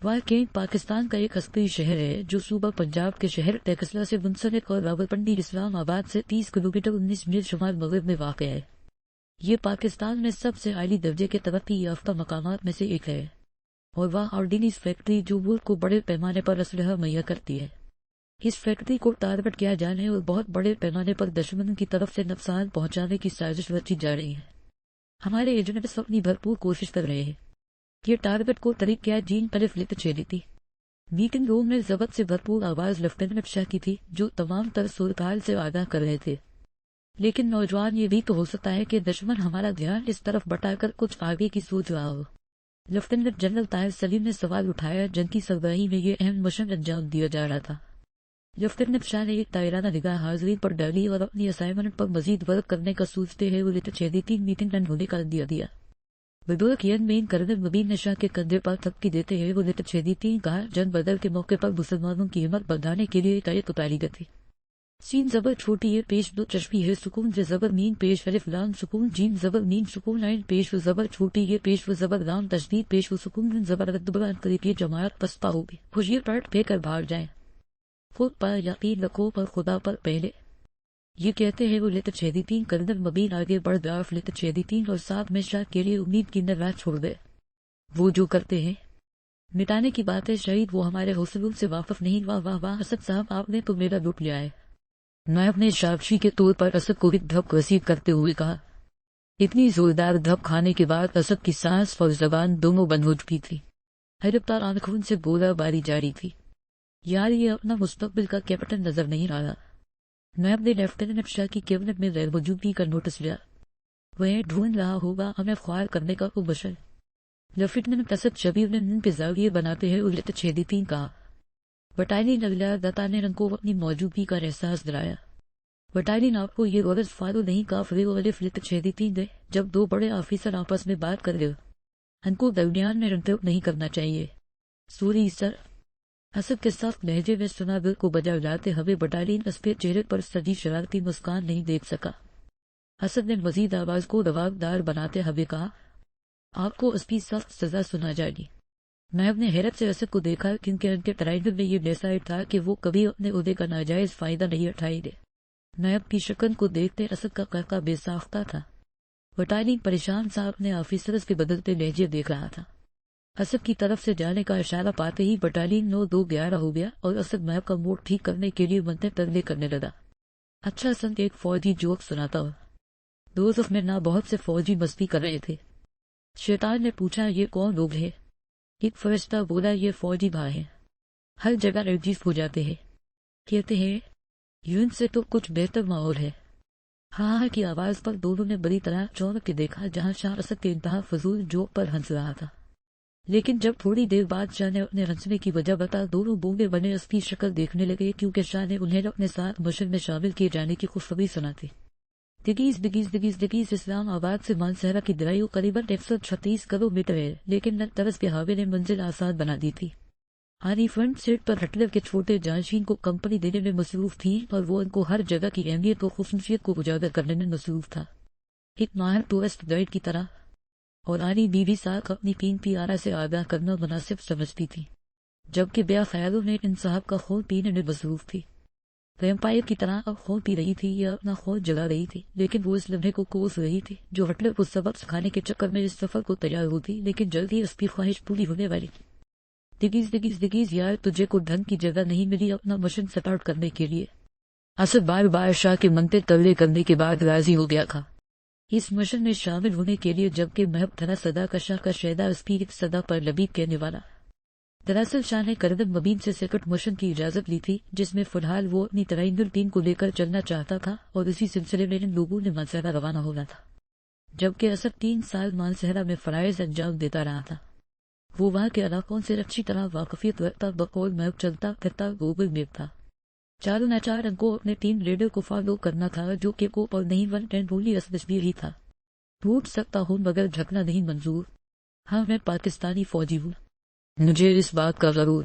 واقعی پاکستان کا ایک عسکری شہر ہے جو صوبہ پنجاب کے شہر ٹیکسلا سے منسلک اور راولپنڈی اسلام آباد سے 30 کلومیٹر 19 میل شمال مغرب میں واقع ہے۔ یہ پاکستان میں سب سے اعلی درجے کے ترقی یافتہ مقامات میں سے ایک ہے اور وہاں آرڈیننس فیکٹری جو ملک کو بڑے پیمانے پر اسلحہ مہیا کرتی ہے۔ اس فیکٹری کو ٹارگٹ کیا جانے اور بہت بڑے پیمانے پر دشمنوں کی طرف سے نقصان پہنچانے کی سازش رچی جا رہی ہے۔ ہمارے ایجنٹس اپنی بھرپور کوشش کر رہے ہیں۔ یہ ٹارگٹ کو طریق کیا جین پلف لت چھیڑی تھی۔ میٹنگ روم میں ضبط سے بھرپور آواز لیفٹیننٹ شاہ کی تھی جو تمام تر صورتحال سے آگاہ کر رہے تھے۔ لیکن نوجوان یہ بھی تو ہو سکتا ہے کہ دشمن ہمارا دھیان اس طرف بٹا کر کچھ آگے کی سوچ رہا ہو۔ لیفٹیننٹ جنرل طاہر سلیم نے سوال اٹھایا جن کی سربراہی میں یہ اہم مشن انجام دیا جا رہا تھا۔ لیفٹیننٹ شاہ نے ایک تائرانہ نگاہ حاضرین پر ڈالی اور اپنی اسائنمنٹ پر مزید ورک کرنے کا سوچتے ہوئے لت چھیڑی تھی میٹنگ ڈن ہونے کا عندیہ دیا۔ بدولت ین مین کرنل مبین نے شاہ کے کندھے پر تھپکی دیتے ہوئے وہ لٹ چھیڑی تھی کہا جنگ بدل کے موقع پر مسلمانوں کی ہمت بڑھانے کے لیے ایک اتاری گئی تھی۔ سین زبر چھوٹی ہے پیش دو چشمی ہے سکون سے زبر مین پیش الف لام سکون جیم زبر مین سکون عین پیش و زبر چھوٹی ہے پیش و زبر لام تشدید پیش و سکون زبر رتبہ قریب یہ جماعت پسپا ہوگی خوشی پلٹ پھینک کر بھاگ جائیں۔ خود پر یقین رکھو پر خدا پر پہلے۔ یہ کہتے ہیں وہ لت چھیڑی تین کرنل مبین آگے بڑھ گاف لت چھیڑی تین اور ساتھ میں شاہ کے لیے امید کی نہ چھوڑ دے۔ وہ جو کرتے ہیں مٹانے کی بات ہے شہید وہ ہمارے حوصلوں سے واقف نہیں۔ واہ واہ واہ اسد صاحب آپ نے تو میرا لوٹ لیا ہے۔ نائب نے شابشی کے طور پر اسد کو ایک دھپ رسید کرتے ہوئے کہا۔ اتنی زوردار دھپ کھانے کے بعد اسد کی سانس اور زبان دونوں بند ہو چکی تھی۔ ہرفتار آنکھوں سے گولہ باری جاری تھی۔ یار یہ اپنا مستقبل کا کیپٹن نظر نہیں رہا۔ نائب نے لیفٹیننٹ شاہ کی کیبنٹ میں غیر موجودگی کا نوٹس لیا۔ وہ ڈھونڈ رہا ہوگا ہمیں خوار کرنے کا وہ بشر۔ لیفٹیننٹ اسد شبیر نے ان پہ زاویے بناتے ہیں الٹ چھیڑی تین کہا۔ بٹالین اگلا دتا نے رنگ کو اپنی موجودگی کا احساس دلایا۔ بٹالین آپ کو یہ غرض فارو نہیں کافرے الف لت چھیڑی تین دے جب دو بڑے آفیسر آپس میں بات کر رہے ان کو درمیان میں رنٹر نہیں کرنا چاہیے۔ سوری سر اسد کے سخت لہجے میں سنا دل کو بجا لاتے ہوئے بٹالین اس پہ چہرے پر سجی شرارتی مسکان نہیں دیکھ سکا۔ اسد نے مزید آواز کو دباغدار بناتے ہوئے کہا آپ کو اس کی سخت سزا سنا جائے گی۔ نائب نے حیرت سے اسد کو دیکھا کیونکہ ان کے ٹرائنگل میں یہ ڈیسائیڈ تھا کہ وہ کبھی اپنے عہدے کا ناجائز فائدہ نہیں اٹھائیں گے۔ نائب کی شکن کو دیکھتے اسد کا قہقہ بے ساختہ تھا۔ بٹالین پریشان سا اپنے آفیسرز کے بدلتے لہجے دیکھ رہا تھا۔ اسد کی طرف سے جانے کا اشارہ پاتے ہی بٹالین 9-2-11 ہو گیا اور اسد نائب کا موڈ ٹھیک کرنے کے لیے منتے ترلے کرنے لگا۔ اچھا سنگ ایک فوجی جوک سناتا ہوں۔ دوزخ میں نہ بہت سے فوجی مستی کر رہے تھے۔ شیطان نے پوچھا یہ کون لوگ ہیں؟ ایک فرشتہ بولا یہ فوجی بھائی ہیں، ہر جگہ ایڈجسٹ ہو جاتے ہیں۔ کہتے ہیں یون سے تو کچھ بہتر ماحول ہے۔ ہاں کی آواز پر دونوں نے بڑی طرح چونک کے دیکھا جہاں شاہ اسد کے انتہا فضول جوک پر ہنس رہا تھا۔ لیکن جب تھوڑی دیر بعد شاہ نے اپنے ہنسنے کی وجہ بتا دونوں بونگے بنے اس کی شکل دیکھنے لگے کیونکہ شاہ نے انہیں اپنے ساتھ مشن میں شامل کیے جانے کی خوشخبری سنا تھی۔ دگیز اسلام آباد سے مانسہرہ کی درائیو قریباً 136 کلومیٹر ہے لیکن طرز کے حاوے نے منزل آسان بنا دی تھی۔ آنی فرنٹ سیٹ پر ہٹلر کے چھوٹے جانشین کو کمپنی دینے میں مصروف تھی اور وہ ان کو ہر جگہ کی اہمیت و خصوصیت کو اجاگر کرنے میں مصروف تھا ایک ماہر ٹورسٹ گائیڈ کی طرح، اور آنی بی بی ساکھ اپنی پین پیارا سے آگاہ کرنا مناسب سمجھتی تھی جبکہ بیا خیالوں میں ان صاحب کا خون پینے میں مصروف تھی۔ ویمپائر کی طرح اب خون پی رہی تھی یا اپنا خون جلا رہی تھی لیکن وہ اس لمحے کو کوس رہی تھی جو ہٹلر کو سبق سکھانے کے چکر میں اس سفر کو تیار ہوتی لیکن جلدی اس کی خواہش پوری ہونے والی تھی۔ دگیز یار تجھے کو ڈھنگ کی جگہ نہیں ملی اپنا مشن سٹارٹ کرنے کے لیے۔ اسد بار شاہ کے منتے ترلے کرنے کے بعد راضی ہو گیا تھا اس مشن میں شامل ہونے کے لیے جبکہ محب تھرا صدا کا شاہ کا شیدا اس کی ایک صدا پر لبیب کہنے والا۔ دراصل شاہ نے کرنل مبین سے سیکرٹ مشن کی اجازت لی تھی جس میں فی الحال وہ اپنی ٹرائنگل ٹیم کو لے کر چلنا چاہتا تھا اور اسی سلسلے میں ان لوگوں نے مانسہرہ روانہ ہونا تھا جبکہ اسد 3 سال مانسہرہ میں فرائض انجام دیتا رہا تھا۔ وہ وہاں کے علاقوں سے اچھی طرح واقفیت رکھتا بقول محب چلتا پھرتا گوگل میپ تھا۔ چاروں ناچار ان کو اپنے ٹیم لیڈر کو فالو کرنا تھا جو کہ کو اور نہیں 110 بولی اسد ہی تھا۔ ٹوٹ سکتا ہوں مگر جھکنا نہیں منظور۔ ہاں میں پاکستانی فوجی ہوں، مجھے اس بات کا ضرور